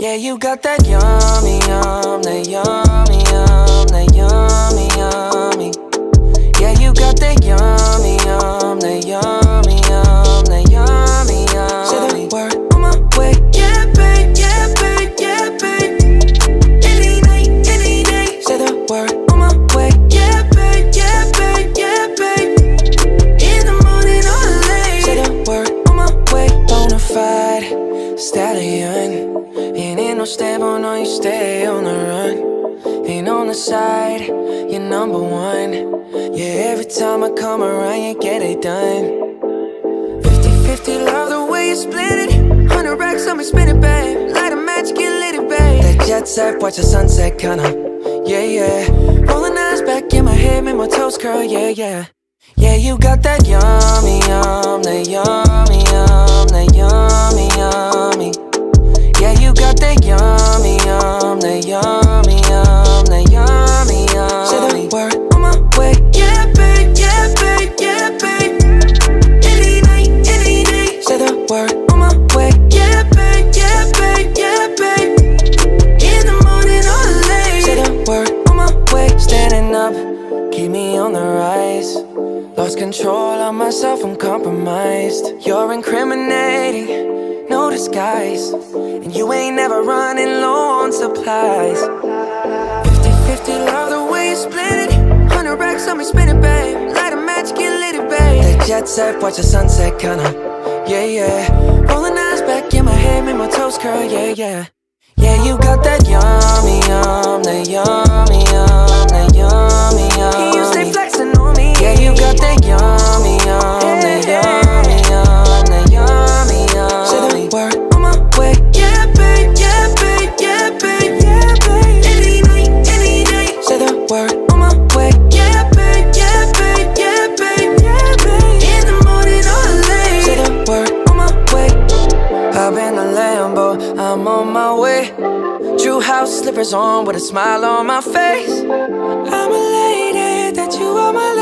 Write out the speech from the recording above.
Yeah, you got that yummy, that yummy, that yummy, yummy. Yeah, you got that yummy, that yummy, that yummy, yummy. Say the word on my way. Yeah, babe, yeah, babe, yeah, babe. Any night, any day. Say the word on my way. Yeah, babe, yeah, babe, yeah, babe. In the morning or late. Say the word on my way. Bonafide stallion. Ain't no stable, no, you stay on the run. Ain't on the side, you're number one. Yeah, every time I come around, you get it done. 50-50, love the way you split it. 100 racks on me, spin it, babe. Light a match, get lit, it, babe. That jet set, watch the sunset, kinda. Yeah, yeah. Rolling eyes back in my head, make my toes curl, yeah, yeah. Yeah, you got that yummy, that yummy, that yummy, yummy. Yeah, you got that yummy, that yummy, that yummy, yummy. Say the word on my way. Yeah, babe, yeah, babe, yeah, babe. Any night, any day. Say the word on my way. Yeah, babe, yeah, babe, yeah, babe. In the morning or late. Say the word on my way. Standing up, keep me on the rise. Lost control of myself, I'm compromised. You're incriminating, no disguise. And you ain't never running low on supplies. 50-50, love the way you split it. 100 racks on me, spin it, babe. Light a match, get lit, it, babe. That jet set, watch the sunset, kinda. Yeah, yeah. Rolling eyes back in my head, make my toes curl, yeah, yeah. Yeah, you got that yummy, that yummy, that yummy, yummy. You stay flexing on me. Yeah, you got that yummy, that yummy, that yummy, yummy. Say the word on my way. Yeah, babe, yeah, babe, yeah, babe, yeah, babe. Any night, any day. Say the word on my way. Yeah, babe, yeah, babe, yeah, babe, yeah, babe. In the morning or late. Say the word on my way. Hop in the Lambo, I'm on my way. True house slippers on with a smile on my face. I'm elated that you are my lady.